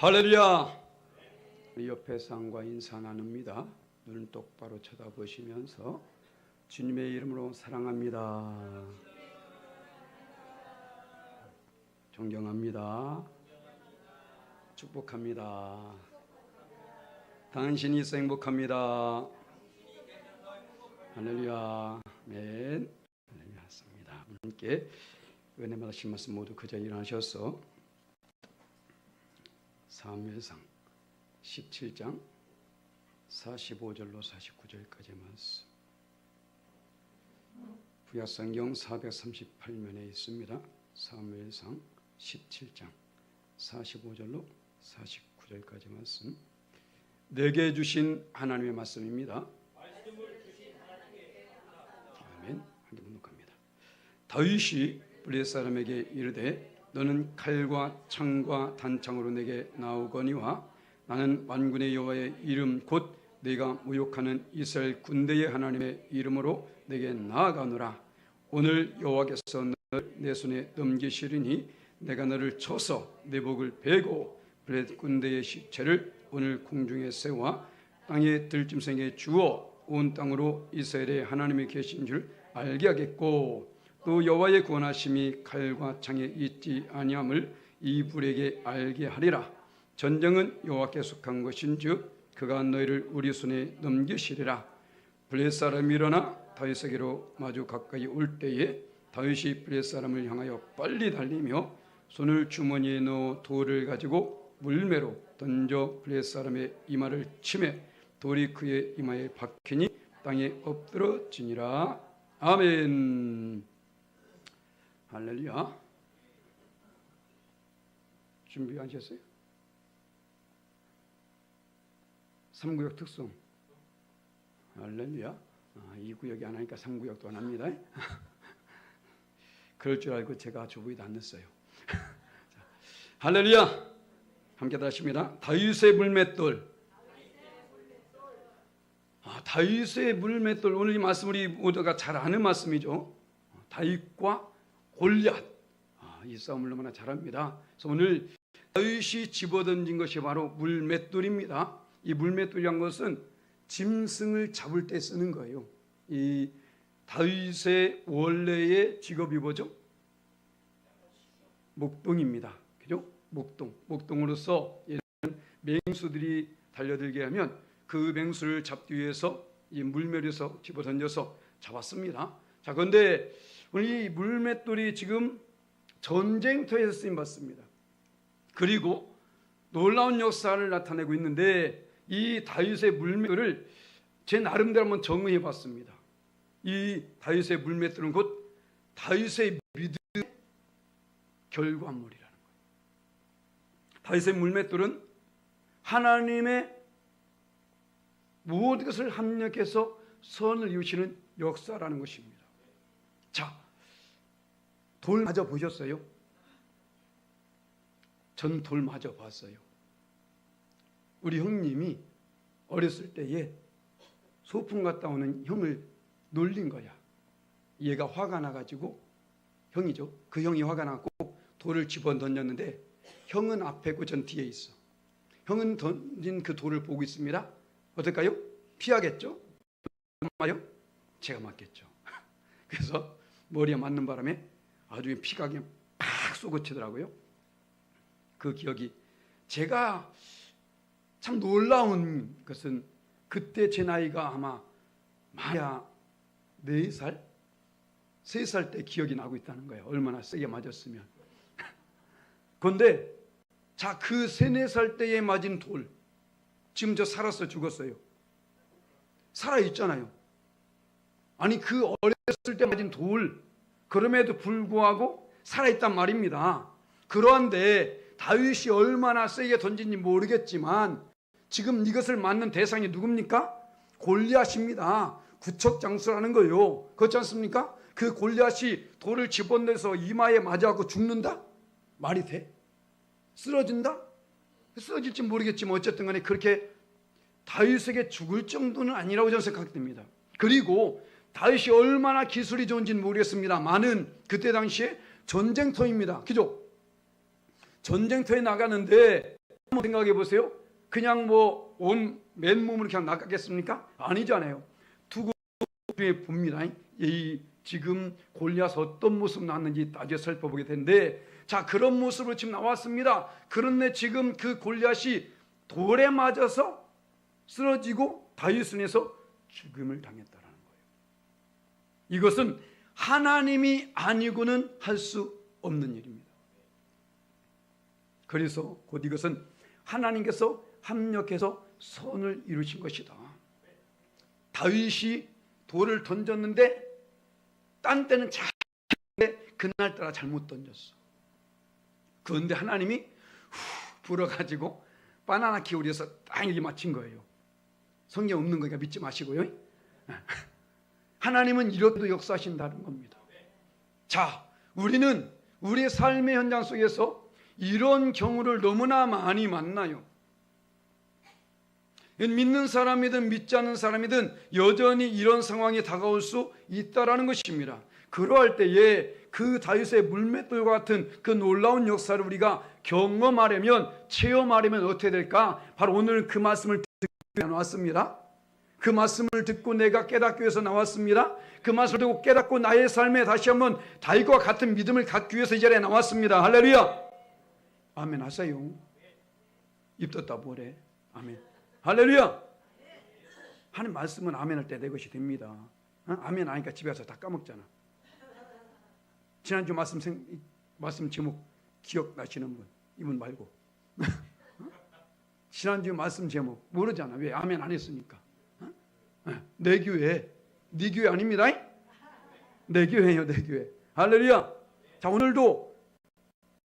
할렐루야. 우리 옆에 사람과 인사 나눕니다. 눈을 똑바로 쳐다보시면서 주님의 이름으로 사랑합니다, 존경합니다, 축복합니다, 당신이 있어 행복합니다. 할렐루야. 아멘. 할렐루야. 습니다. 함께 은혜 받으신 말씀 모두 그저 일어나셔서 사무엘상 17장 45절로 49절까지 말씀, 구약성경 438면에 있습니다. 사무엘상 17장 45절로 49절까지 말씀, 내게 주신 하나님의 말씀입니다. 아멘. 함께 묵묵합니다. 다윗이 블레셋 사람에게 이르되 너는 칼과 창과 단창으로 내게 나오거니와 나는 만군의 여호와의 이름 곧 네가 모욕하는 이스라엘 군대의 하나님의 이름으로 내게 나아가노라. 오늘 여호와께서 너를 내 손에 넘기시리니 내가 너를 쳐서 내 복을 베고 블레셋 군대의 시체를 오늘 공중에 세워 땅의 들짐승에 주어 온 땅으로 이스라엘의 하나님이 계신 줄 알게 하겠고, 또 여호와의 구원하심이 칼과 창에 있지 아니함을 이 불에게 알게 하리라. 전쟁은 여호와께 속한 것인즉 그가 너희를 우리 손에 넘기시리라. 블레셋 사람이 일어나 다윗에게로 마주 가까이 올 때에 다윗이 블레셋 사람을 향하여 빨리 달리며 손을 주머니에 넣어 돌을 가지고 물매로 던져 블레셋 사람의 이마를 치매 돌이 그의 이마에 박히니 땅에 엎드러지니라. 아멘. 할렐루야. 준비하셨어요? 3구역 특성. 할렐루야. 2구역이 안 하니까 3구역도 안 합니다. 그럴 줄 알고 제가 조부이도 안 넣었어요. 할렐루야. 함께 다십니다. 다윗의 물맷돌. 다윗의 물맷돌. 오늘 이 말씀 우리 모두가 잘 아는 말씀이죠. 다윗과 골리앗. 이 싸움을 너무나 잘합니다. 그래서 오늘 다윗이 집어던진 것이 바로 물맷돌입니다. 이 물맷돌이란 것은 짐승을 잡을 때 쓰는 거예요. 이 다윗의 원래의 직업이 뭐죠? 목동입니다. 그죠? 목동으로서 맹수들이 달려들게 하면 그 맹수를 잡기 위해서 이 물맷에서 집어던져서 잡았습니다. 자, 그런데 오늘 이 물맷돌이 지금 전쟁터에서 쓰임받습니다. 그리고 놀라운 역사를 나타내고 있는데 이 다윗의 물맷돌을 제 나름대로 한번 정의해 봤습니다. 이 다윗의 물맷돌은 곧 다윗의 믿음의 결과물이라는 거예요. 다윗의 물맷돌은 하나님의 모든 것을 합력해서 선을 이루시는 역사라는 것입니다. 자, 돌 맞아 보셨어요? 전 돌 맞아 봤어요. 우리 형님이 어렸을 때에 소풍 갔다 오는 형을 놀린 거야. 얘가 화가 나가지고, 형이죠. 그 형이 화가 나고 돌을 집어 던졌는데 형은 앞에 있고 전 뒤에 있어. 형은 던진 그 돌을 보고 있습니다. 어떨까요? 피하겠죠? 맞아요? 제가 맞겠죠. 그래서 머리에 맞는 바람에 아주 피가 그냥 팍 쏘고치더라고요. 그 기억이, 제가 참 놀라운 것은 그때 제 나이가 아마 마야 4살? 3살 때 기억이 나고 있다는 거예요. 얼마나 세게 맞았으면. 그런데 자, 그 3, 4살 때에 맞은 돌, 지금 저 살았어 죽었어요? 살아있잖아요. 아니, 그 어렸을 때 맞은 돌, 그럼에도 불구하고 살아있단 말입니다. 그러한데 다윗이 얼마나 세게 던진지 모르겠지만 지금 이것을 맞는 대상이 누굽니까? 골리앗입니다. 구척장수라는 거예요. 그렇지 않습니까? 그 골리앗이 돌을 집어내서 이마에 맞아갖고 죽는다? 말이 돼? 쓰러진다? 쓰러질지 모르겠지만 어쨌든 간에 그렇게 다윗에게 죽을 정도는 아니라고 저는 생각됩니다. 그리고 다윗이 얼마나 기술이 좋은지는 모르겠습니다만은 그때 당시에 전쟁터입니다. 그죠? 전쟁터에 나가는데 한번 생각해 보세요. 그냥 뭐 온 맨몸으로 그냥 나가겠습니까? 아니잖아요. 두고 봅니다. 이 지금 골리앗 어떤 모습 나왔는지 나중에 살펴보게 되는데, 자, 그런 모습으로 지금 나왔습니다. 그런데 지금 그 골리앗이 돌에 맞아서 쓰러지고 다윗을 해서 죽음을 당했다라는 거예요. 이것은 하나님이 아니고는 할 수 없는 일입니다. 그래서 곧 이것은 하나님께서 합력해서 선을 이루신 것이다. 다윗이 돌을 던졌는데 딴 때는 잘 그날따라 잘못 던졌어. 그런데 하나님이 불어가지고 바나나 키우리에서 딱 이렇게 맞힌 거예요. 성경 없는 거니까 믿지 마시고요. 하나님은 이렇게도 역사하신다는 겁니다. 자, 우리는 우리의 삶의 현장 속에서 이런 경우를 너무나 많이 만나요. 믿는 사람이든 믿지 않는 사람이든 여전히 이런 상황이 다가올 수 있다라는 것입니다. 그러할 때에 그 다윗의 물맷돌과 같은 그 놀라운 역사를 우리가 경험하려면, 체험하려면 어떻게 될까? 바로 오늘 그 말씀을 듣고 나왔습니다. 그 말씀을 듣고 내가 깨닫기 위해서 나왔습니다. 그 말씀을 듣고 깨닫고 나의 삶에 다시 한번 다윗과 같은 믿음을 갖기 위해서 이 자리에 나왔습니다. 할렐루야. 아멘 하세요. 입 떴다 뭐래. 아멘. 할렐루야. 하는 말씀은 아멘할 때 내 것이 됩니다. 아멘 하니까 집에 가서 다 까먹잖아. 지난주 말씀 제목 기억나시는 분? 이분 말고. 지난주 말씀 제목 모르잖아. 왜? 아멘 안 했으니까. 내 교회, 네 교회 아닙니다. 내 교회예요, 내 교회. 할렐루야. 자, 오늘도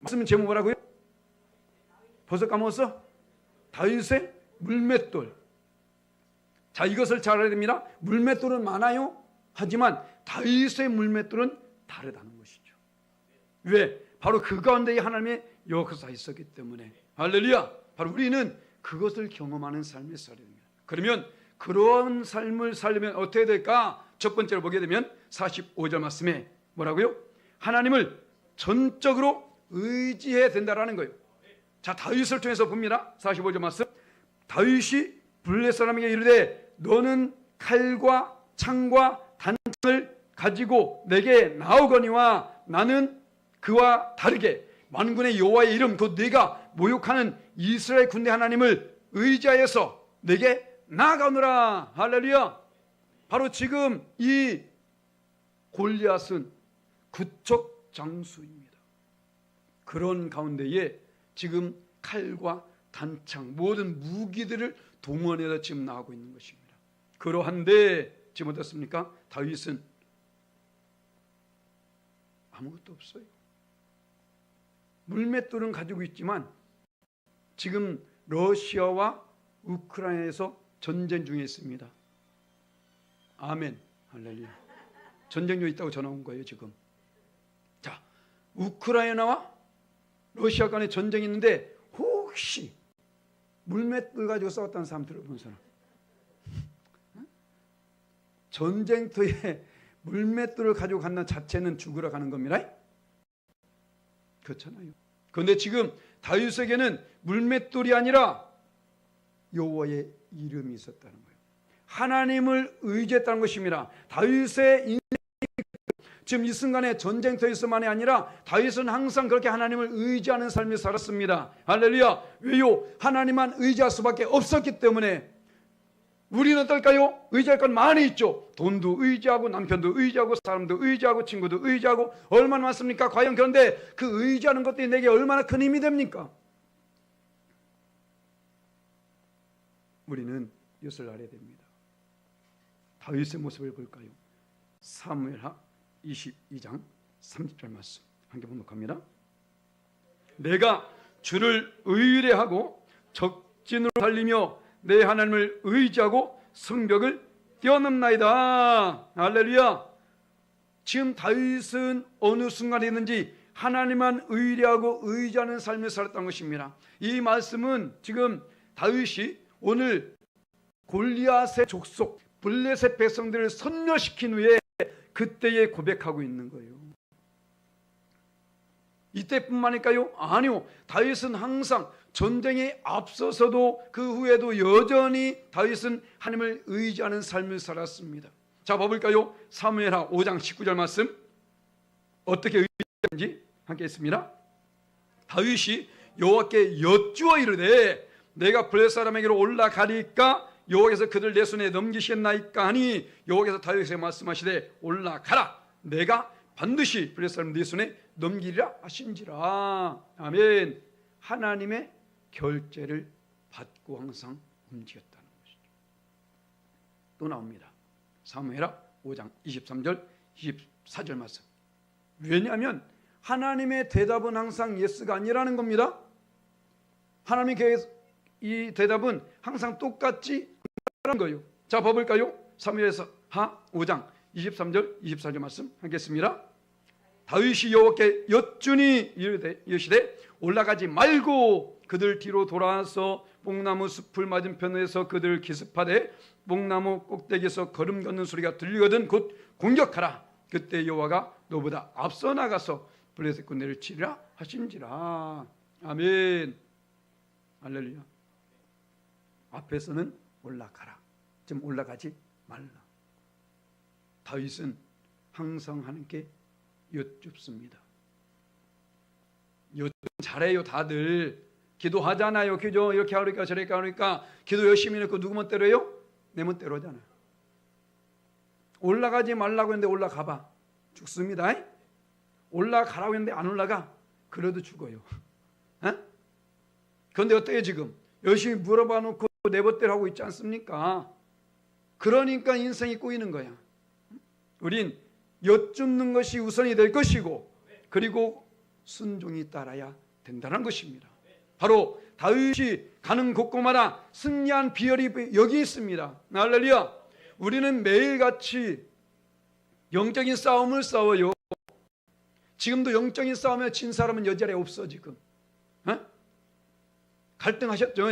말씀 제목 뭐라고요? 벌써 까먹었어? 다윗의 물맷돌. 자, 이것을 잘 알아야 됩니다. 물맷돌은 많아요. 하지만 다윗의 물맷돌은 다르다는 것이죠. 왜? 바로 그 가운데 하나님의 역사가 있었기 때문에. 할렐루야. 바로 우리는 그것을 경험하는 삶을 살아야 됩니다. 그러면 그런 삶을 살려면 어떻게 될까? 첫 번째로 보게 되면 45절 말씀에 뭐라고요? 하나님을 전적으로 의지해야 된다라는 거예요. 자, 다윗을 통해서 봅니다. 45절 말씀. 다윗이 블레셋 사람에게 이르되 너는 칼과 창과 단창을 가지고 내게 나오거니와 나는 그와 다르게 만군의 여호와의 이름 곧 네가 모욕하는 이스라엘 군대 하나님을 의지하여서 내게 나아가노라. 할렐루야. 바로 지금 이 골리앗은 구척 장수입니다. 그런 가운데에 지금 칼과 단창 모든 무기들을 동원해서 지금 나오고 있는 것입니다. 그러한데 지금 어떻습니까? 다윗은 아무것도 없어요. 물맷돌은 가지고 있지만 지금 러시아와 우크라이나에서 전쟁 중에 있습니다. 아멘. 할렐루야. 전쟁 중에 있다고 전화 온 거예요 지금. 자, 우크라이나와 러시아 간에 전쟁이 있는데 혹시 물맷돌 가지고 싸웠다는 사람 들어본 사람? 전쟁터에 물맷돌을 가지고 간다는 자체는 죽으러 가는 겁니다. 그렇잖아요. 그런데 지금 다윗에게는 물맷돌이 아니라 여호와의 이름이 있었다는 거예요. 하나님을 의지했다는 것입니다. 다윗의 인생이 지금 이 순간에 전쟁터에서만이 아니라 다윗은 항상 그렇게 하나님을 의지하는 삶을 살았습니다. 할렐루야. 왜요? 하나님만 의지할 수밖에 없었기 때문에. 우리는 어떨까요? 의지할 건 많이 있죠. 돈도 의지하고 남편도 의지하고 사람도 의지하고 친구도 의지하고 얼마나 많습니까? 과연 그런데 그 의지하는 것들이 내게 얼마나 큰 힘이 됩니까? 우리는 이것을 알아야 됩니다. 다윗의 모습을 볼까요? 사무엘하 22장 30절 말씀 함께 봉독합니다. 내가 주를 의뢰하고 적진으로 달리며 내 하나님을 의지하고 성벽을 뛰어넘나이다. 할렐루야. 지금 다윗은 어느 순간에 있는지 하나님만 의뢰하고 의지하는 삶을 살았던 것입니다. 이 말씀은 지금 다윗이 오늘 골리앗의 족속 블레셋 백성들을 섬멸시킨 후에 그때에 고백하고 있는 거예요. 이때뿐만일까요? 아니요. 다윗은 항상 전쟁에 앞서서도 그 후에도 여전히 다윗은 하나님을 의지하는 삶을 살았습니다. 자, 봐볼까요? 사무엘하 5장 19절 말씀 어떻게 의지하는지 함께 했습니다. 다윗이 여호와께 여쭈어 이르되 내가 블레셋 사람에게로 올라가리까 여호와께서 그들 내 손에 넘기시겠나이까 하니 여호와께서 다윗에게 말씀하시되 올라가라 내가 반드시 블레셋 사람 네 손에 넘기리라 하신지라. 아멘. 하나님의 결제를 받고 항상 움직였다는 것이죠. 또 나옵니다. 사무엘하 5장 23절 24절 말씀. 왜냐하면 하나님의 대답은 항상 예스가 아니라는 겁니다. 하나님의 이 대답은 항상 똑같지 않다는 거예요. 자, 봐볼까요? 사무엘하 5장 23절 24절 말씀 하겠습니다. 다윗이 여호와께 여쭈니 이르시되 올라가지 말고 그들 뒤로 돌아서 뽕나무 숲을 맞은편에서 그들 기습하되 뽕나무 꼭대기에서 걸음 걷는 소리가 들리거든 곧 공격하라. 그때 여호와가 너보다 앞서 나가서 블레셋 군대를 치리라 하신지라. 아멘. 할렐루야. 앞에서는 올라가라, 좀 올라가지 말라. 다윗은 항상 하나님께 여쭙습니다. 잘해요. 다들 기도하잖아요. 기도 이렇게 하니까 저렇게 하니까 기도 열심히 해놓고 누구 멋대로요? 내 멋대로잖아요. 올라가지 말라고 했는데 올라가봐 죽습니다. 올라가라고 했는데 안 올라가 그래도 죽어요. 그런데 어때요? 지금 열심히 물어봐 놓고 내 멋대로 하고 있지 않습니까? 그러니까 인생이 꼬이는 거야. 우린 여쭙는 것이 우선이 될 것이고 그리고 순종이 따라야 된다는 것입니다. 바로 다윗이 가는 곳곳마다 승리한 비결이 여기 있습니다. 할렐루야. 우리는 매일같이 영적인 싸움을 싸워요. 지금도 영적인 싸움에 진 사람은 여 자리에 없어. 지금 갈등하셨죠?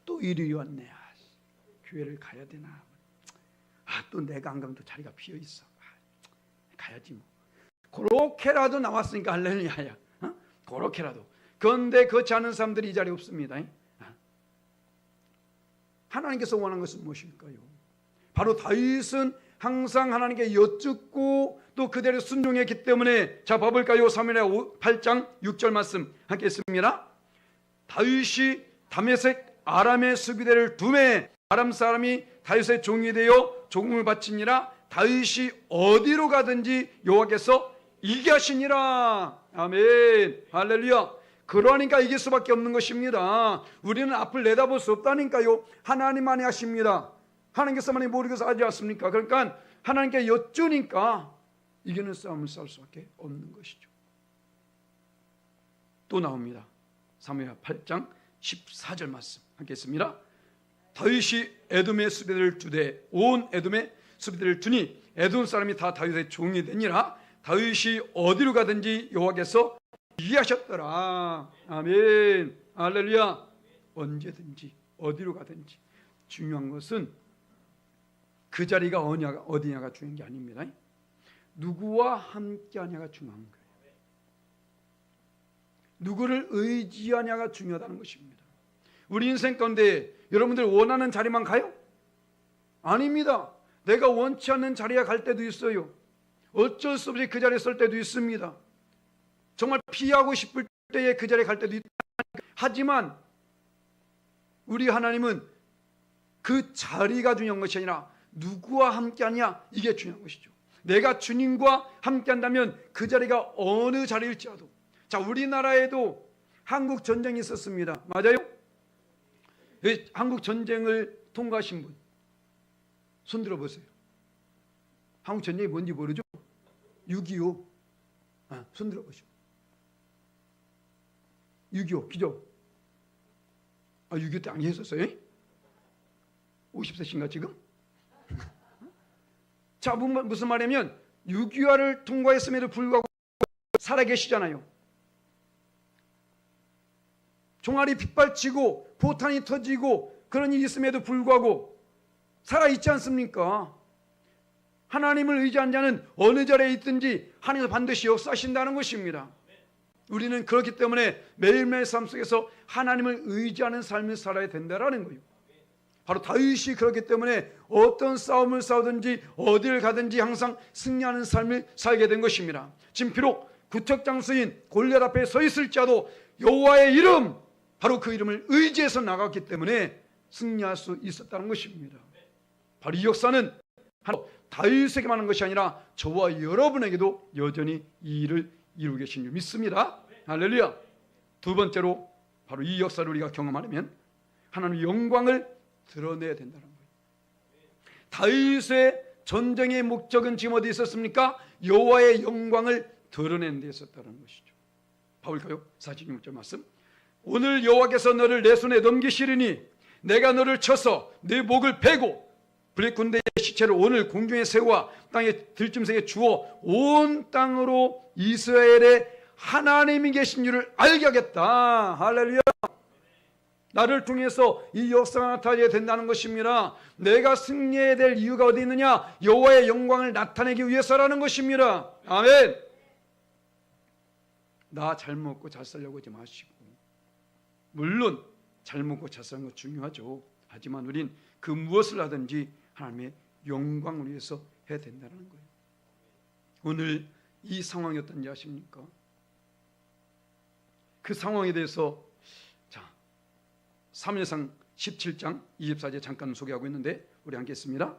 또 일이 왔네. 교회를 가야 되나? 또 내가 안 가면 또 자리가 비어 있어. 가야지 뭐. 그렇게라도 나왔으니까 할렐루야야. 그렇게라도. 그런데 그렇지 않은 사람들이 이 자리에 없습니다. 하나님께서 원하는 것은 무엇일까요? 바로 다윗은 항상 하나님께 여쭙고 또 그대로 순종했기 때문에, 자 봐볼까요? 사무엘하 8장 6절 말씀 함께 했습니다. 다윗이 다메섹 아람의 수비대를 두매 아람 사람이 다윗의 종이 되어 조공을 바치니라. 다윗이 어디로 가든지 여호와께서 이기게 하시니라. 아멘. 할렐루야. 그러니까 이길 수밖에 없는 것입니다. 우리는 앞을 내다볼 수 없다니까요. 하나님만이 하십니다. 하나님께서만이 모르겠어 하지 않습니까? 그러니까 하나님께 여쭈니까 이기는 싸움을 싸울 수밖에 없는 것이죠. 또 나옵니다. 사무엘하 8장 14절 말씀 하겠습니다. 다윗이 에돔의 수비대를 두되 온 에돔의 수비대를 두니 에돔 사람이 다 다윗의 종이 되니라. 다윗이 어디로 가든지 여호와께서 이기하셨더라. 아멘. 할렐루야. 언제든지 어디로 가든지 중요한 것은 그 자리가 어디냐가 중요한 게 아닙니다. 누구와 함께하냐가 중요한 거예요. 누구를 의지하냐가 중요하다는 것입니다. 우리 인생 가운데 여러분들 원하는 자리만 가요? 아닙니다. 내가 원치 않는 자리에 갈 때도 있어요. 어쩔 수 없이 그 자리에 설 때도 있습니다. 정말 피하고 싶을 때에 그 자리에 갈 때도 있다. 하지만 우리 하나님은 그 자리가 중요한 것이 아니라 누구와 함께하냐, 이게 중요한 것이죠. 내가 주님과 함께한다면 그 자리가 어느 자리일지라도. 자, 우리나라에도 한국 전쟁이 있었습니다. 맞아요? 한국 전쟁을 통과하신 분 손 들어보세요. 한국 전쟁이 뭔지 모르죠? 6.25 손 들어보시오. 6.25 기죠? 6.25 때 안 계셨어요? 50세신가 지금? 자, 무슨 말이냐면 6.25를 통과했음에도 불구하고 살아계시잖아요. 종아리 빗발치고 포탄이 터지고 그런 일이 있음에도 불구하고 살아있지 않습니까? 하나님을 의지한 자는 어느 자리에 있든지 하나님께서 반드시 역사하신다는 것입니다. 우리는 그렇기 때문에 매일매일 삶 속에서 하나님을 의지하는 삶을 살아야 된다라는 거예요. 바로 다윗이 그렇기 때문에 어떤 싸움을 싸우든지 어디를 가든지 항상 승리하는 삶을 살게 된 것입니다. 지금 비록 구척장수인 골리앗 앞에 서 있을지라도 여호와의 이름, 바로 그 이름을 의지해서 나갔기 때문에 승리할 수 있었다는 것입니다. 바로 이 역사는 다윗에게만 하는 것이 아니라 저와 여러분에게도 여전히 이 일을 이루고 계신 줄 믿습니다. 할렐루야. 두 번째로 바로 이 역사를 우리가 경험하려면 하나님의 영광을 드러내야 된다는 거예요. 다윗의 전쟁의 목적은 지금 어디 있었습니까? 여호와의 영광을 드러내는 데 있었다는 것이죠. 봐볼까요? 46절 말씀. 오늘 여호와께서 너를 내 손에 넘기시리니 내가 너를 쳐서 네 목을 베고 블레 군대의 시체를 오늘 공중에 세워 땅의 들짐승에 주어 온 땅으로 이스라엘의 하나님이 계신 줄을 알게 하겠다. 할렐루야. 나를 통해서 이 역사가 나타나야 된다는 것입니다. 내가 승리해야 될 이유가 어디 있느냐? 여호와의 영광을 나타내기 위해서라는 것입니다. 아멘. 나 잘 먹고 잘 살려고 하지 마시고, 물론 잘 먹고 잘 사는 것 중요하죠. 하지만 우린 그 무엇을 하든지 하나님의 영광을 위해서 해야 된다는 거예요. 오늘 이 상황이 어떤지 아십니까? 그 상황에 대해서 사무엘상 17장 24절 잠깐 소개하고 있는데 우리 함께 했습니다.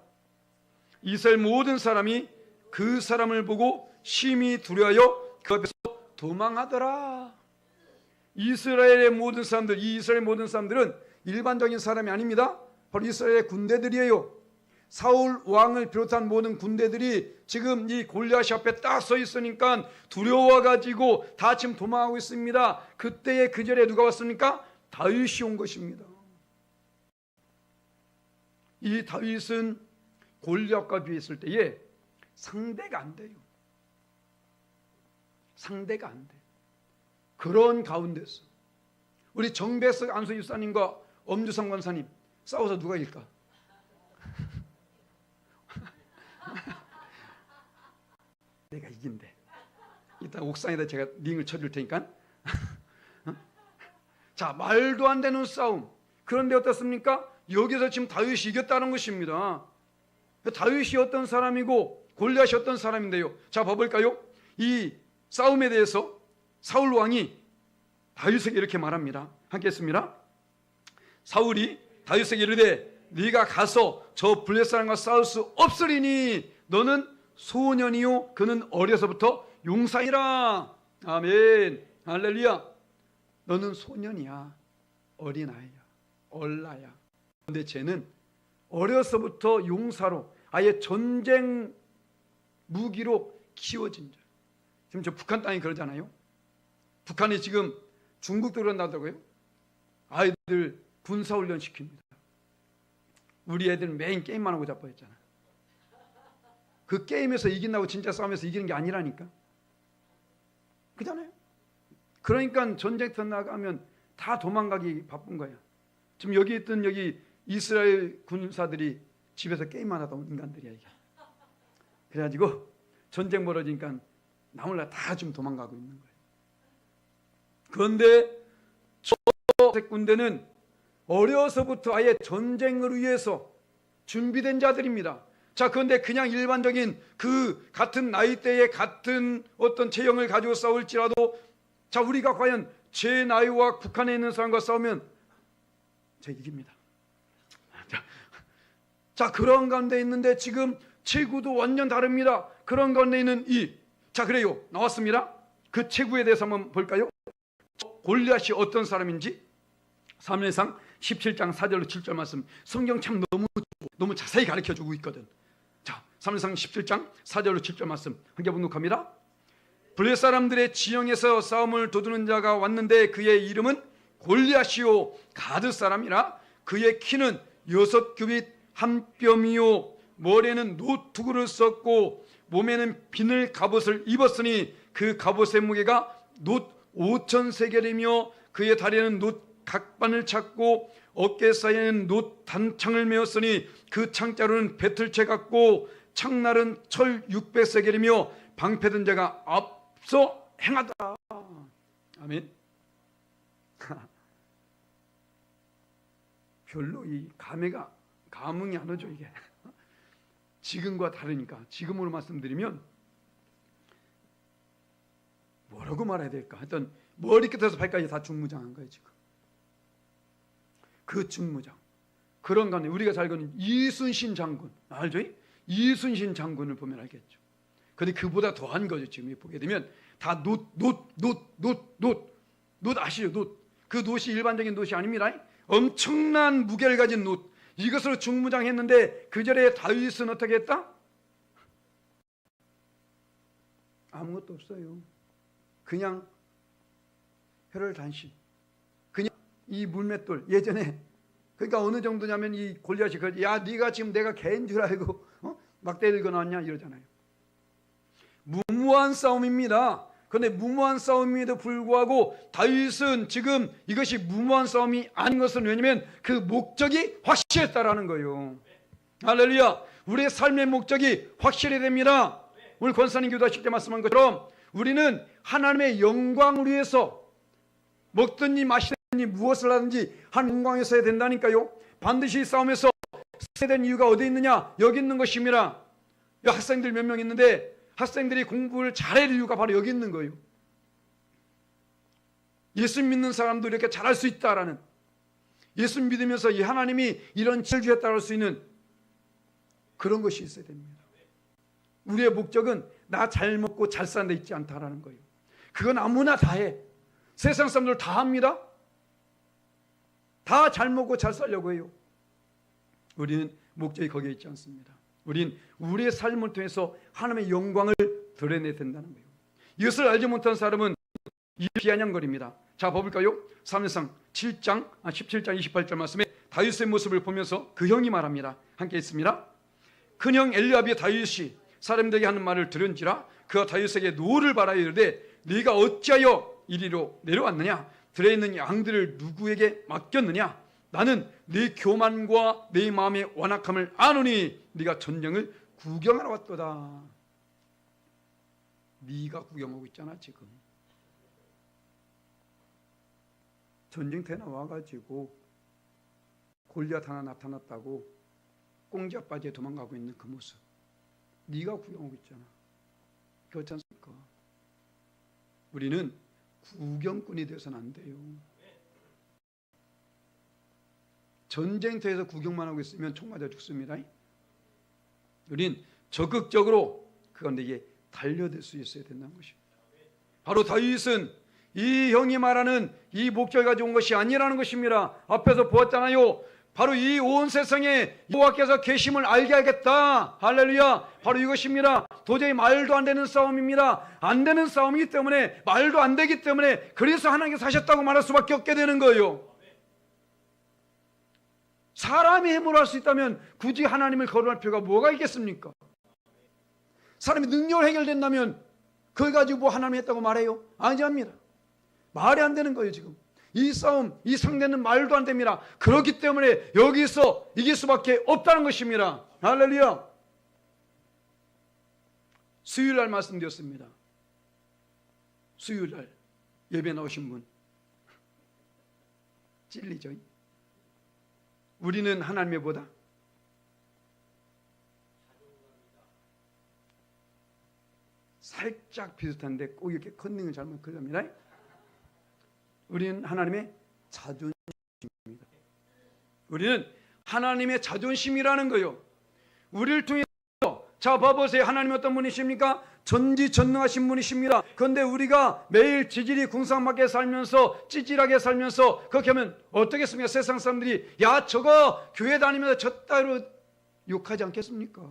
이스라엘 모든 사람이 그 사람을 보고 심히 두려워하여 그 앞에서 도망하더라. 이스라엘의 모든 사람들, 이 이스라엘 모든 사람들은 일반적인 사람이 아닙니다. 바로 이스라엘의 군대들이에요. 사울 왕을 비롯한 모든 군대들이 지금 이 골리앗 앞에 딱 서 있으니까 두려워가지고 다 지금 도망하고 있습니다. 그때의 그 절에 누가 왔습니까? 다윗이 온 것입니다. 이 다윗은 골리앗과 비했을 때에 상대가 안 돼요. 상대가 안 돼. 그런 가운데서 우리 정배석 안수 집사님과 엄주성 권사님 싸워서 누가 이길까? 내가 이긴대. 이따 옥상에다 제가 링을 쳐줄 테니까. 자, 말도 안 되는 싸움. 그런데 어떻습니까? 여기서 지금 다윗이 이겼다는 것입니다. 다윗이 어떤 사람이고 골리앗이 어떤 사람인데요. 자, 봐볼까요? 이 싸움에 대해서 사울 왕이 다윗에게 이렇게 말합니다. 함께 했습니다. 사울이 다윗에게 이르되 네가 가서 저 블레셋 사람과 싸울 수 없으리니 너는 소년이요 그는 어려서부터 용사이라. 아멘. 할렐루야. 너는 소년이야. 어린아이야. 얼라야. 그런데 쟤는 어려서부터 용사로 아예 전쟁 무기로 키워진 자. 지금 저 북한 땅이 그러잖아요. 북한이 지금 중국도 그런다더라고요. 아이들 군사훈련 시킵니다. 우리 애들은 매일 게임만 하고 자빠졌잖아. 그 게임에서 이긴다고 진짜 싸움에서 이기는 게 아니라니까. 그잖아요. 그러니까 전쟁터 나가면 다 도망가기 바쁜 거야. 지금 여기 있던 여기 이스라엘 군사들이 집에서 게임만 하다 온 인간들이야 이게. 그래가지고 전쟁 벌어지니까 나몰라 다 지금 도망가고 있는 거예요. 그런데 저 군대는 어려서부터 아예 전쟁을 위해서 준비된 자들입니다. 자, 그런데 그냥 일반적인 그 같은 나이대의 같은 어떤 체형을 가지고 싸울지라도 자, 우리가 과연 제 나이와 북한에 있는 사람과 싸우면 제가 이깁니다. 자, 그런 가운데 있는데 지금 체구도 완전 다릅니다. 그런 가운데 있는 자, 그래요. 나왔습니다. 그 체구에 대해서 한번 볼까요? 골리앗이 어떤 사람인지 사무엘상 17장 4절로 7절 말씀. 성경 참 너무 자세히 가르쳐주고 있거든. 자, 사무엘상 17장 4절로 7절 말씀 함께 봉독합니다. 블레셋 사람들의 지형에서 싸움을 도두는 자가 왔는데 그의 이름은 골리앗이요 가드 사람이라. 그의 키는 6규빗 한 뼘이요 머리에는 노투구를 썼고 몸에는 비늘 갑옷을 입었으니 그 갑옷의 무게가 놋 5,000세겔이며 그의 다리에는 놋 각반을 찼고 어깨 사이에는 놋 단창을 메었으니 그 창자루는 배틀채 같고 창날은 철 600세겔이며 방패든 자가 앞서 행하다. 아멘. 별로 이 감흥이 안 오죠 이게. 지금과 다르니까. 지금으로 말씀드리면 뭐라고 말해야 될까? 하여튼 머리끝에서 발까지 다 중무장한 거예요 지금. 그 중무장. 그런 간에 우리가 잘 아는 이순신 장군 알죠? 이순신 장군을 보면 알겠죠. 근데 그보다 더한 거죠. 지금 보게 되면 다 놋 아시죠? 놋. 그 놋이 일반적인 놋이 아닙니다. 엄청난 무게를 가진 놋. 이것으로 중무장했는데 그 절에 다윗은 어떻게 했다? 아무것도 없어요. 그냥 혀를 단신. 그냥 이 물맷돌 예전에 그러니까 어느 정도냐면 이 골리앗이 야 네가 지금 내가 개인 줄 알고 막대 들고 나왔냐 이러잖아요. 무모한 싸움입니다. 그런데 무모한 싸움임에도 불구하고 다윗은 지금 이것이 무모한 싸움이 아닌 것은 왜냐하면 그 목적이 확실했다라는 거예요. 할렐루야. 우리의 삶의 목적이 확실해야 됩니다. 오늘 권사님 기도하실 때 말씀한 것처럼 우리는 하나님의 영광을 위해서 먹든지 마시든지 무엇을 하든지 한 영광에서 해야 된다니까요. 반드시 싸움에서 써야 되는 이유가 어디 있느냐? 여기 있는 것입니다. 학생들 몇 명 있는데 학생들이 공부를 잘할 이유가 바로 여기 있는 거예요. 예수 믿는 사람도 이렇게 잘할 수 있다라는, 예수 믿으면서 이 하나님이 이런 지혜를 주셨다고 할 수 있는 그런 것이 있어야 됩니다. 우리의 목적은 나 잘 먹고 잘 사는 데 있지 않다라는 거예요. 그건 아무나 다 해. 세상 사람들 다 합니다. 다 잘 먹고 잘 살려고 해요. 우리는 목적이 거기에 있지 않습니다. 우린 우리의 삶을 통해서 하나님의 영광을 드러내야 된다는 거예요. 이것을 알지 못한 사람은 비아냥거립니다. 자, 봐볼까요? 사무엘상 17장 28절 말씀에 다윗의 모습을 보면서 그 형이 말합니다. 함께 있습니다. 큰형 엘리압이 다윗이 사람들에게 하는 말을 들은지라 그가 다윗에게 노를 바라여 이르되 네가 어찌하여 이리로 내려왔느냐? 들에 있는 양들을 누구에게 맡겼느냐? 나는 네 교만과 네 마음의 완악함을 아노니 네가 전쟁을 구경하러 왔도다. 네가 구경하고 있잖아 지금. 전쟁터에 나와가지고 골리앗 하나 나타났다고 꽁지아빠지에 도망가고 있는 그 모습, 네가 구경하고 있잖아. 그렇지 않습니까? 우리는 구경꾼이 되어서는 안 돼요. 전쟁터에서 구경만 하고 있으면 총 맞아 죽습니다. 우린 적극적으로 그런데 달려들 수 있어야 된다는 것입니다. 바로 다윗은 이 형이 말하는 이 목적을 가지고 온 것이 아니라는 것입니다. 앞에서 보았잖아요. 바로 이 온 세상에 여호와께서 계심을 알게 하겠다. 할렐루야. 바로 이것입니다. 도저히 말도 안 되는 싸움입니다. 안 되는 싸움이기 때문에, 말도 안 되기 때문에 그래서 하나님께서 하셨다고 말할 수밖에 없게 되는 거예요. 사람이 힘으로 할 수 있다면 굳이 하나님을 거론할 필요가 뭐가 있겠습니까? 사람이 능력을 해결된다면 그걸 가지고 뭐 하나님이 했다고 말해요? 아니합니다. 말이 안 되는 거예요. 지금 이 싸움, 이 상대는 말도 안 됩니다. 그렇기 때문에 여기서 이길 수밖에 없다는 것입니다. 할렐루야. 수요일날 말씀드렸습니다. 수요일날 예배 나오신 분 찔리죠? 우리는 하나님의 보다 살짝 비슷한데 꼭 이렇게 컨닝을 잘못 그럽니다. 우리는 하나님의 자존심입니다. 우리는 하나님의 자존심이라는 거요. 우리를 통해서 자 봐보세요. 하나님 어떤 분이십니까? 전지전능하신 분이십니다. 그런데 우리가 매일 지질이 궁상맞게 살면서 찌질하게 살면서 그렇게 하면 어떻겠습니까? 세상 사람들이 야 저거 교회 다니면서 저 따위로 욕하지 않겠습니까?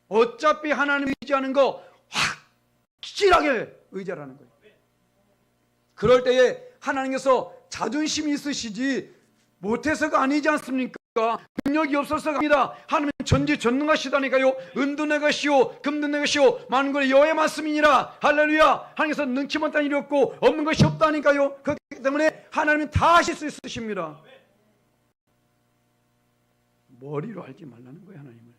어차피 하나님 의지하는 거 확실하게 의지하라는 거예요. 그럴 때에 하나님께서 자존심이 있으시지 못해서가 아니지 않습니까? 능력이 없어서가 아니다. 하나님은 전지전능하시다니까요. 은도 내 것이요 금도 내 것이요 만군의 여호와의 말씀이니라. 할렐루야. 하나님께서 능치 못한 일이 없고 없는 것이 없다니까요. 그렇기 때문에 하나님은 다 하실 수 있으십니다. 머리로 알지 말라는 거예요. 하나님을.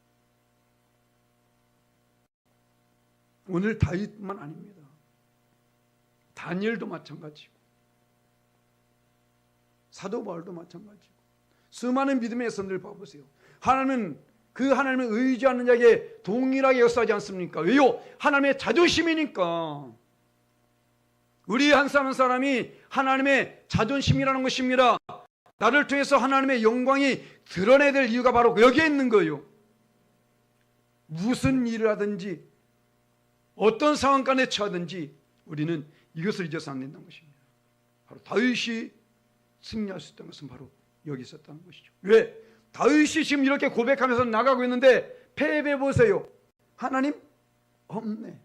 오늘 다윗만 아닙니다. 다니엘도 마찬가지고 사도 바울도 마찬가지고 수많은 믿음의 선들 봐보세요. 하나님은 그 하나님을 의지하는 자에게 동일하게 역사하지 않습니까? 왜요? 하나님의 자존심이니까. 우리 한 사람 한 사람이 하나님의 자존심이라는 것입니다. 나를 통해서 하나님의 영광이 드러내야 될 이유가 바로 여기에 있는 거예요. 무슨 일을 하든지 어떤 상황 간에 처하든지 우리는 이것을 잊어서 안 된다는 것입니다. 바로 다윗이 승리할 수 있다는 것은 바로 여기 있었다는 것이죠. 왜? 다윗이 지금 이렇게 고백하면서 나가고 있는데 패배 보세요. 하나님 없네.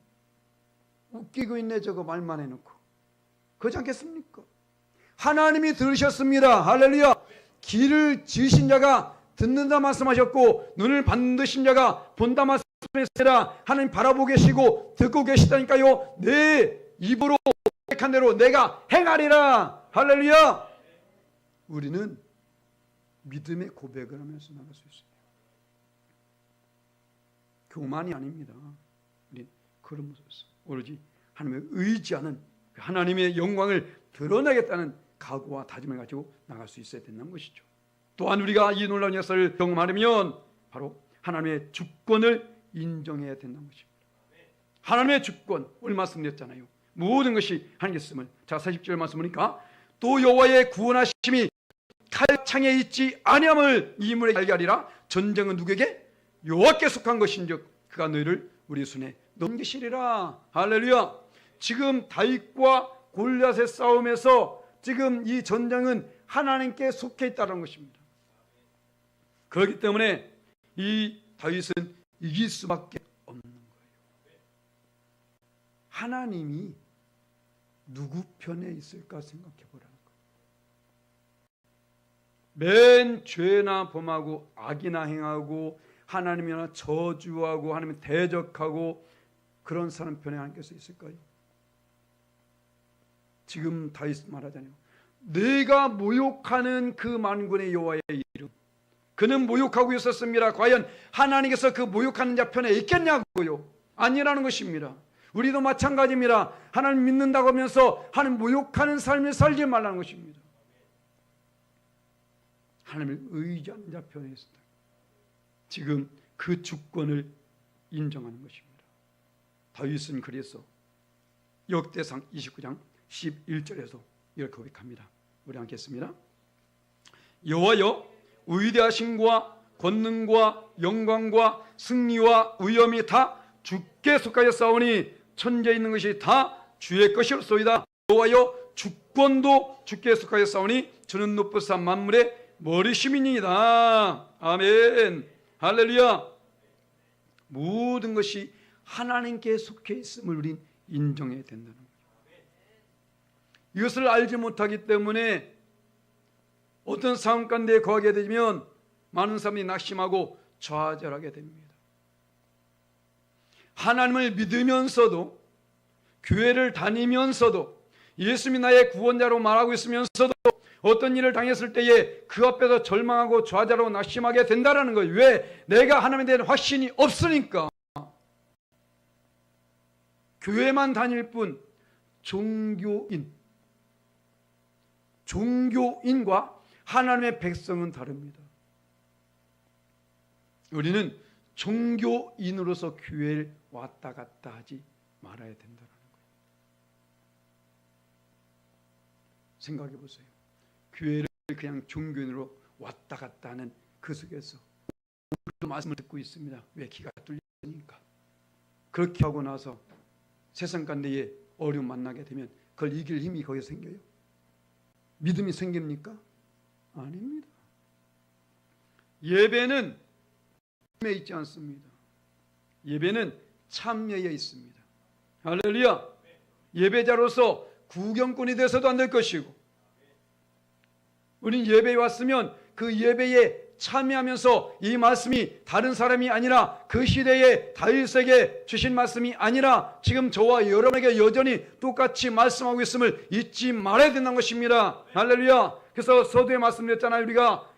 웃기고 있네. 저거 말만 해놓고. 그렇지 않겠습니까? 하나님이 들으셨습니다. 할렐루야. 귀를 지으신 자가 듣는다 말씀하셨고 눈을 반드신 자가 본다 말씀했으라. 하나님 바라보고 계시고 듣고 계시다니까요. 내 입으로 고백한 대로 내가 행하리라. 할렐루야. 우리는 믿음의 고백을 하면서 나갈 수 있습니다. 교만이 아닙니다. 우리 그런 모습에서 오로지 하나님을 의지하는 하나님의 영광을 드러내겠다는 각오와 다짐을 가지고 나갈 수 있어야 된다는 것이죠. 또한 우리가 이 놀라운 역사를 경험하려면 바로 하나님의 주권을 인정해야 된다는 것입니다. 하나님의 주권, 오늘 말씀드렸잖아요. 모든 것이 하나님께 있음을. 자, 40절 말씀 보니까 또 여호와의 구원하심이 칼창에 있지 아니함을 이물에 알게 하리라. 전쟁은 누구에게? 여호와께 속한 것인즉 그가 너희를 우리 손에 넘기시리라. 할렐루야. 지금 다윗과 골리앗의 싸움에서 지금 이 전쟁은 하나님께 속해 있다는 것입니다. 그렇기 때문에 이 다윗은 이길 수밖에 없는 거예요. 하나님이 누구 편에 있을까 생각해 보라는 거예요. 맨 죄나 범하고 악이나 행하고 하나님이나 저주하고 하나님 대적하고 그런 사람 편에 하나님께서 있을까요? 지금 다윗 말하잖아요. 내가 모욕하는 그 만군의 여호와의 이름, 그는 모욕하고 있었습니다. 과연 하나님께서 그 모욕하는 자 편에 있겠냐고요? 아니라는 것입니다. 우리도 마찬가지입니다. 하나님 믿는다고 하면서 하나님 모욕하는 삶을 살지 말라는 것입니다. 하나님을 의지하는 자 편에 있다. 지금 그 주권을 인정하는 것입니다. 다윗은 그래서 역대상 29장 11절에서 이렇게 고백합니다. 우리 함께 했습니다. 여호와여, 위대하심과 권능과 영광과 승리와 위엄이 다 주께 속하였사오니 천지에 있는 것이 다 주의 것이옵소이다. 여호와여, 주권도 주께 속하였사오니 주는 높으사 만물의 머리심이니이다. 아멘. 할렐루야. 모든 것이 하나님께 속해 있음을 우린 인정해야 된다는 거예요. 이것을 알지 못하기 때문에 어떤 상황 가운데 거하게 되면 많은 사람이 낙심하고 좌절하게 됩니다. 하나님을 믿으면서도, 교회를 다니면서도, 예수님이 나의 구원자로 말하고 있으면서도 어떤 일을 당했을 때에 그 앞에서 절망하고 좌절하고 낙심하게 된다는 거예요. 왜? 내가 하나님에 대한 확신이 없으니까. 교회만 다닐 뿐 종교인과 하나님의 백성은 다릅니다. 우리는 종교인으로서 교회를 왔다 갔다 하지 말아야 된다는 거예요. 생각해 보세요. 교회를 그냥 종교인으로 왔다 갔다 하는 그 속에서 우리도 말씀을 듣고 있습니다. 왜? 귀가 뚫리니까. 그렇게 하고 나서 세상 가운데에 어려움 만나게 되면 그걸 이길 힘이 거기서 생겨요? 믿음이 생깁니까? 아닙니다. 예배는 힘에 있지 않습니다. 예배는 참여에 있습니다. 할렐루야. 예배자로서 구경꾼이 돼서도 안 될 것이고, 우린 예배에 왔으면 그 예배에 참여하면서 이 말씀이 다른 사람이 아니라 그 시대에 다윗에게 주신 말씀이 아니라 지금 저와 여러분에게 여전히 똑같이 말씀하고 있음을 잊지 말아야 된다는 것입니다. 할렐루야. 그래서 서두에 말씀드렸잖아요. 우리가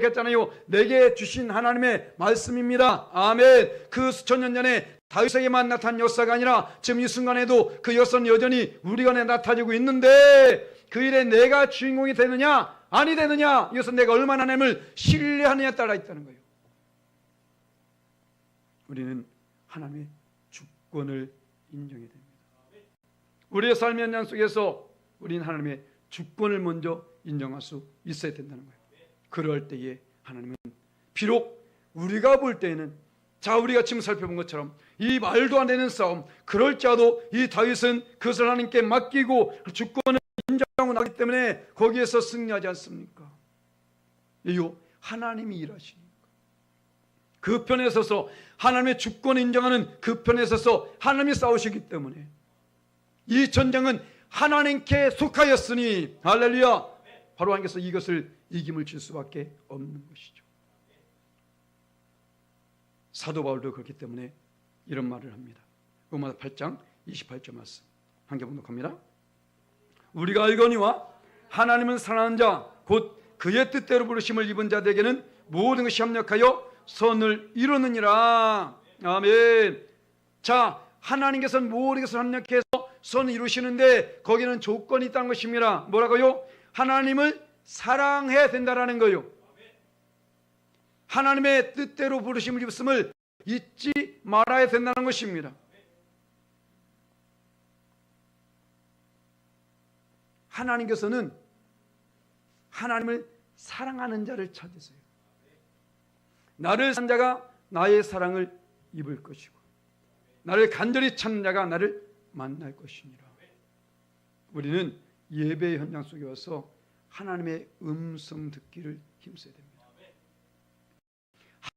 했잖아요. 내게 주신 하나님의 말씀입니다. 아멘. 그 수천 년 전에 다윗에게만 나타난 역사가 아니라 지금 이 순간에도 그 역사는 여전히 우리 안에 나타지고 있는데 그 일에 내가 주인공이 되느냐 아니 되느냐, 이것은 내가 얼마나 하나님을 신뢰하느냐에 따라 있다는 거예요. 우리는 하나님의 주권을 인정해야 됩니다. 우리의 삶의 현장 속에서 우리는 하나님의 주권을 먼저 인정할 수 있어야 된다는 거예요. 그럴 때에 하나님은 비록 우리가 볼 때에는, 자, 우리가 지금 살펴본 것처럼 이 말도 안 되는 싸움, 그럴지라도 이 다윗은 그것을 하나님께 맡기고 주권을 인정하고 나기 때문에 거기에서 승리하지 않습니까? 이유, 하나님이 일하시니까. 그 편에 서서 하나님의 주권을 인정하는 그 편에 서서 하나님이 싸우시기 때문에 이 전쟁은 하나님께 속하였으니, 할렐루야, 바로 하나님께서 이것을 이김을 줄 수밖에 없는 것이죠. 사도 바울도 그렇기 때문에 이런 말을 합니다. 로마서 8장 28절 말씀 한 개 봉독합니다. 우리가 알거니와 하나님은 사랑하는 자 곧 그의 뜻대로 부르심을 입은 자들에게는 모든 것이 협력하여 선을 이루느니라. 아멘. 자, 하나님께서는 모든 것을 협력해서 선을 이루시는데 거기는 조건이 있다는 것입니다. 뭐라고요? 하나님을 사랑해야 된다라는 거예요. 하나님의 뜻대로 부르심을 입었음을 잊지 말아야 된다는 것입니다. 하나님께서는 하나님을 사랑하는 자를 찾으세요. 나를 사랑하는 자가 나의 사랑을 입을 것이고 나를 간절히 찾는 자가 나를 만날 것이니라. 우리는 예배의 현장 속에 와서 하나님의 음성 듣기를 힘써야 됩니다.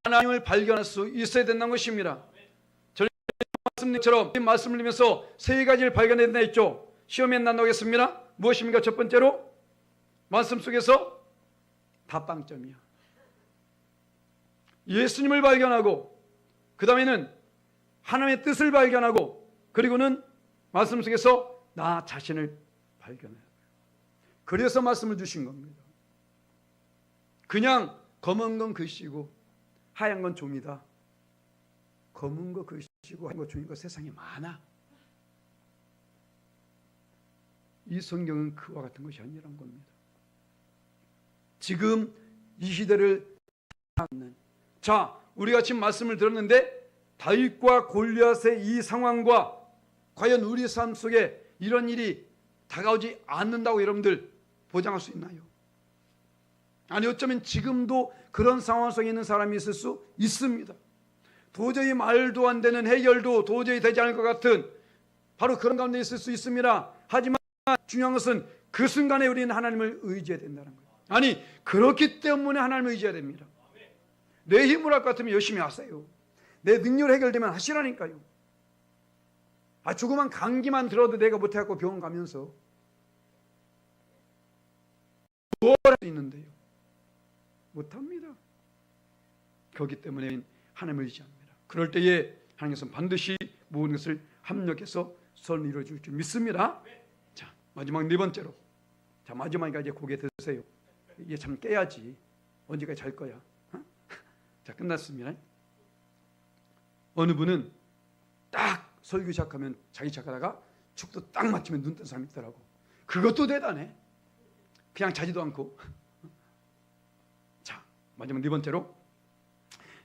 하나님을 발견할 수 있어야 된다는 것입니다. 저는 말씀처럼 말씀을 들으면서 세 가지를 발견해야 했죠. 시험에 나누겠습니다. 무엇입니까? 첫 번째로 말씀 속에서 다 빵점이야. 예수님을 발견하고 그 다음에는 하나님의 뜻을 발견하고 그리고는 말씀 속에서 나 자신을 발견해요. 그래서 말씀을 주신 겁니다. 그냥 검은 건 글씨고 하얀 건 종이다. 검은 거 글씨고 하얀 거 종인 거 세상에 많아. 이 성경은 그와 같은 것이 아니란 겁니다. 지금 이 시대를 사는, 자, 우리가 지금 말씀을 들었는데 다윗과 골리앗의 이 상황과 과연 우리 삶 속에 이런 일이 다가오지 않는다고 여러분들 보장할 수 있나요? 아니, 어쩌면 지금도 그런 상황 속에 있는 사람이 있을 수 있습니다. 도저히 말도 안 되는, 해결도 도저히 되지 않을 것 같은 바로 그런 가운데 있을 수 있습니다. 하지만 중요한 것은 그 순간에 우리는 하나님을 의지해야 된다는 거예요. 아니, 그렇기 때문에 하나님을 의지해야 됩니다. 내 힘으로 할 것 같으면 열심히 하세요. 내 능력으로 해결되면 하시라니까요. 조그만 감기만 들어도 내가 못해갖고 병원 가면서 뭘 할 수 있는데요? 못합니다. 그렇기 때문에 하나님을 의지합니다. 그럴 때에 하나님께서는 반드시 모든 것을 합력해서 선을 이루어줄 줄 믿습니다. 자, 마지막 네 번째로, 자, 마지막에 이제 고개 드세요. 이게 참 깨야지. 언제까지 잘 거야? 어? 자, 끝났습니다. 어느 분은 딱 설교 시작하면 자기 시작하다가 축도 딱 맞추면 눈 뜬 사람이 있더라고. 그것도 대단해. 그냥 자지도 않고. 자, 마지막 네 번째로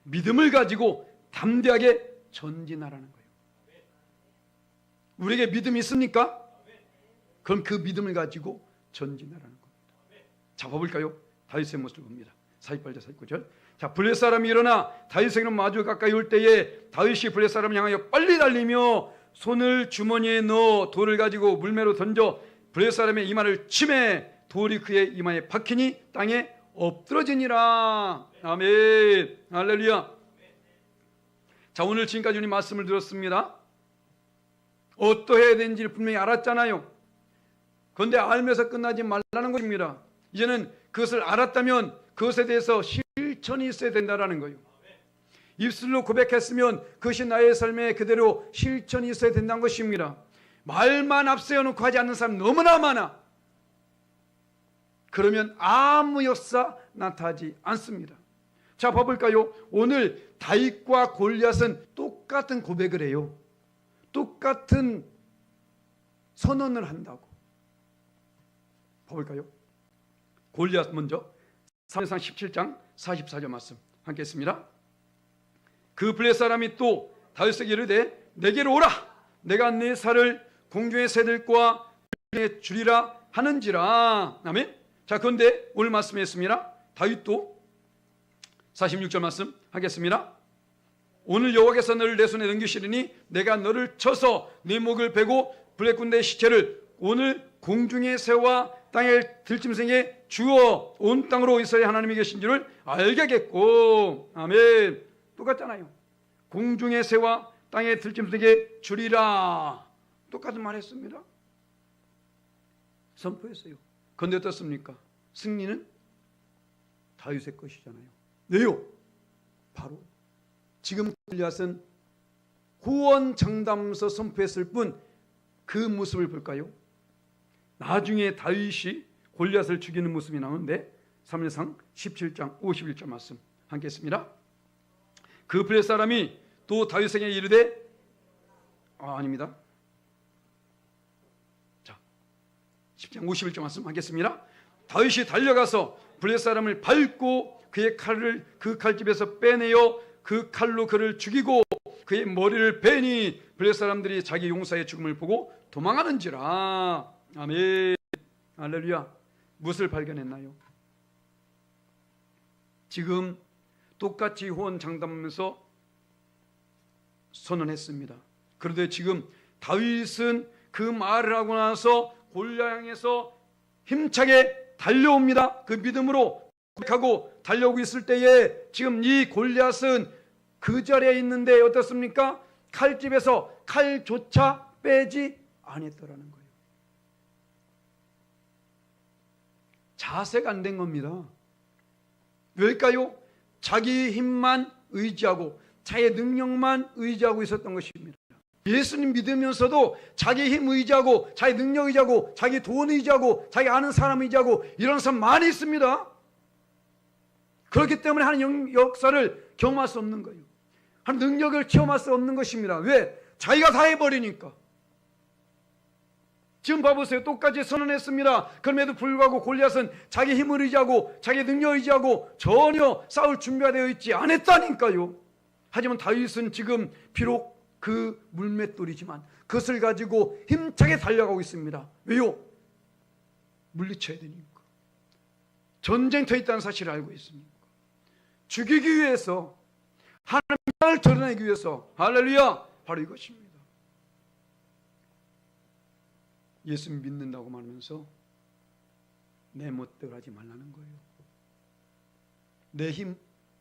믿음을 가지고 담대하게 전진하라는 거예요. 우리에게 믿음이 있습니까? 그럼 그 믿음을 가지고 전진하라는 겁니다. 자, 봐볼까요? 다윗의 모습을 봅니다. 48절 49절. 자, 블레셋 사람이 일어나 다윗에게로 마주 가까이 올 때에 다윗이 블레셋 사람을 향하여 빨리 달리며 손을 주머니에 넣어 돌을 가지고 물매로 던져 블레셋 사람의 이마를 치매 돌이 그의 이마에 박히니 땅에 엎드러지니라. 아멘. 할렐루야. 자, 오늘 지금까지 우리 말씀을 들었습니다. 어떠해야 되는지를 분명히 알았잖아요. 그런데 알면서 끝나지 말라는 것입니다. 이제는 그것을 알았다면 그것에 대해서 실천이 있어야 된다는 거예요. 입술로 고백했으면 그것이 나의 삶에 그대로 실천이 있어야 된다는 것입니다. 말만 앞세워놓고 하지 않는 사람 너무나 많아. 그러면 아무 역사 나타나지 않습니다. 자, 봐볼까요? 오늘 다윗과 골리앗은 똑같은 똑같은 고백을 해요. 똑같은 선언을 한다고. 봐볼까요? 골리앗 먼저 사무엘상 17장 44절 말씀 함께 했습니다. 그 블레셋 사람이 또 다윗에게 이르되 내게로 오라. 내가 네 살을 공중의 새들과 들에 주리라 하는지라. 아멘. 자, 그런데 오늘 말씀했습니다. 다윗도 46절 말씀 하겠습니다. 오늘 여호와께서 너를 내 손에 넘기시리니 내가 너를 쳐서 네 목을 베고 블레셋 군대의 시체를 오늘 공중의 새와 땅의 들짐승에 주어 온 땅으로 이스라엘 하나님이 계신 줄을 알게겠고. 아멘. 똑같잖아요. 공중의 새와 땅의 들짐승에 주리라. 똑같은 말 했습니다. 선포했어요. 그런데 어떻습니까? 승리는 다윗의 것이잖아요. 왜요? 바로 지금 골리앗은 구원장담서 선포했을 뿐 그 모습을 볼까요? 나중에 다윗이 골리앗을 죽이는 모습이 나오는데 사무엘상 17장 51절 말씀 함께 했습니다. 그 블레셋 사람이 또 다윗에게 이르되 아닙니다. 자, 10장 51절 말씀 하겠습니다. 다윗이 달려가서 블레셋 사람을 밟고 그의 칼을 그 칼집에서 빼내어 그 칼로 그를 죽이고 그의 머리를 베니 블레셋 사람들이 자기 용사의 죽음을 보고 도망하는지라. 아멘. 할렐루야. 무엇을 발견했나요? 지금 똑같이 호언 장담하면서 선언했습니다. 그런데 지금 다윗은 그 말을 하고 나서 골리앗 향해서 힘차게 달려옵니다. 그 믿음으로 고백하고 달려오고 있을 때에 지금 이 골리앗은 그 자리에 있는데 어떻습니까? 칼집에서 칼조차 빼지 않았더라는 거예요. 자세가 안 된 겁니다. 왜일까요? 자기 힘만 의지하고 자기의 능력만 의지하고 있었던 것입니다. 예수님 믿으면서도 자기 힘 의지하고 자기 능력 의지하고 자기 돈 의지하고 자기 아는 사람 의지하고 이런 사람 많이 있습니다. 그렇기 때문에 하나님 역사를 경험할 수 없는 거예요. 하나님 능력을 체험할 수 없는 것입니다. 왜? 자기가 다 해버리니까. 지금 봐보세요. 똑같이 선언했습니다. 그럼에도 불구하고 골리앗은 자기 힘을 의지하고 자기 능력을 의지하고 전혀 싸울 준비가 되어 있지 않았다니까요. 하지만 다윗은 지금 비록 그 물맷돌이지만 그것을 가지고 힘차게 달려가고 있습니다. 왜요? 물리쳐야 되니까. 전쟁터에 있다는 사실을 알고 있습니다. 죽이기 위해서 하나님을 드러내기 위해서. 할렐루야. 바로 이것입니다. 예수 믿는다고 말하면서 내 멋대로 하지 말라는 거예요. 내 힘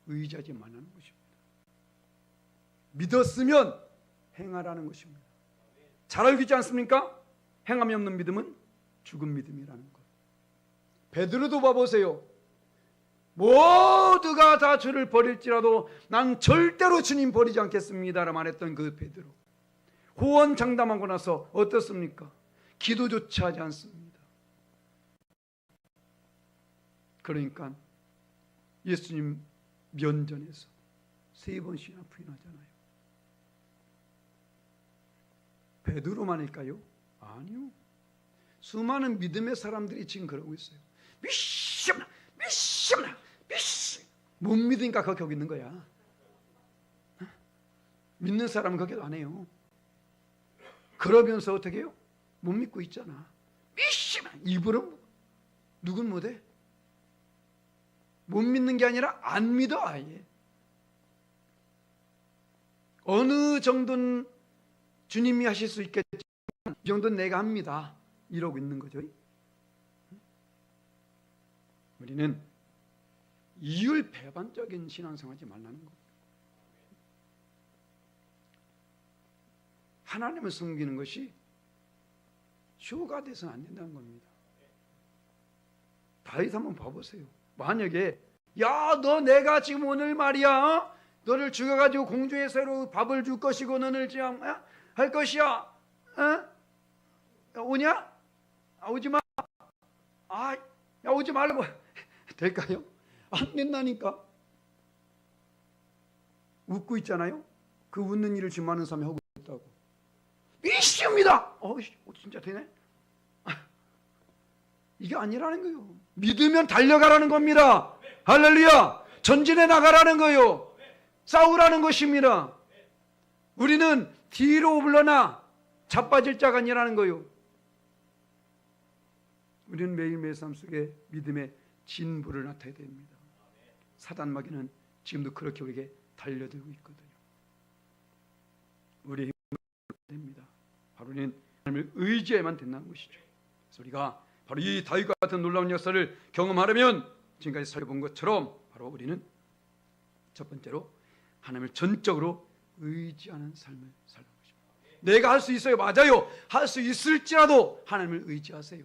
의지하지 말라는 것입니다. 믿었으면 행하라는 것입니다. 잘 알고 있지 않습니까? 행함이 없는 믿음은 죽은 믿음이라는 것. 베드로도 봐보세요. 모두가 다 주를 버릴지라도 난 절대로 주님 버리지 않겠습니다라고 말했던 그 베드로. 호언 장담하고 나서 어떻습니까? 기도조차 하지 않습니다. 그러니까 예수님 면전에서 3번씩이나 부인하잖아요. 베드로만일까요? 아니요. 수많은 믿음의 사람들이 지금 그러고 있어요. 미심나 못 믿으니까 거기 있는 거야. 믿는 사람은 거기도 안 해요. 그러면서 어떻게 해요? 못 믿고 있잖아. 미심나 입으로 누군 못해? 못 믿는 게 아니라 안 믿어 아예. 어느 정도는 주님이 하실 수 있겠지만 이 정도는 내가 합니다. 이러고 있는 거죠. 우리는 이율배반적인 신앙생활하지 말라는 거예요. 하나님을 섬기는 것이 쇼가 돼서는 안 된다는 겁니다. 다윗 한번 봐보세요. 만약에 야, 너 내가 지금 오늘 말이야 너를 죽여가지고 공중의 새로 밥을 줄 것이고 너를 지금 할 것이야. 오냐? 오지 마. 야, 오지 말라고 될까요? 안 된다니까. 웃고 있잖아요. 그 웃는 일을 지금 많은 사람이 하고 있다고. 이시입니다. 진짜 되네. 이게 아니라는 거예요. 믿으면 달려가라는 겁니다. 할렐루야. 전진해 나가라는 거예요. 싸우라는 것입니다. 우리는 뒤로 물러나 자빠질 자가 아니라는 거예요. 우리는 매일매일 삶 속에 믿음의 진보를 나타내야 됩니다. 사단 마귀는 지금도 그렇게 우리에게 달려들고 있거든요. 우리의 힘을 됩니다. 바로 우리는 하나님을 의지해야만 된다는 것이죠. 그래서 우리가 바로 이 다윗과 같은 놀라운 역사를 경험하려면 지금까지 살펴본 것처럼 바로 우리는 첫 번째로 하나님을 전적으로 의지하는 삶을 살는 것입니다. 내가 할 수 있어요. 맞아요. 할 수 있을지라도 하나님을 의지하세요.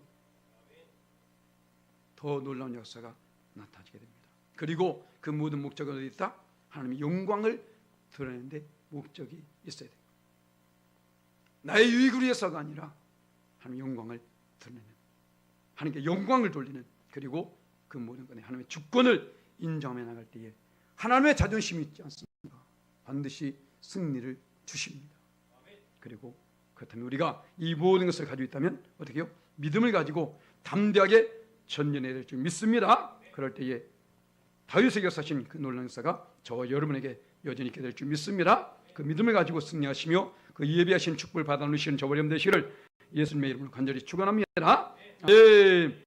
더 놀라운 역사가 나타나게 됩니다. 그리고 그 모든 목적은 어디 있다? 하나님의 영광을 드러내는데 목적이 있어야 돼요. 나의 유익을 위해서가 아니라 하나님의 영광을 드러내는, 하나님께 영광을 돌리는, 그리고 그 모든 것에 하나님의 주권을 인정하며 나갈 때에 하나님의 자존심이 있지 않습니까? 반드시 승리를 주십니다. 그리고 그렇다면 우리가 이 모든 것을 가지고 있다면 어떻게 해요? 믿음을 가지고 담대하게 전진해야 될 줄 믿습니다. 그럴 때에 다윗에게 역사하신 그 놀라운 역사가 저와 여러분에게 여전히 있게 될 줄 믿습니다. 그 믿음을 가지고 승리하시며 그 예비하신 축복을 받아 누리시는 저와 여러분 되시기를 예수님의 이름으로 간절히 축원합니다.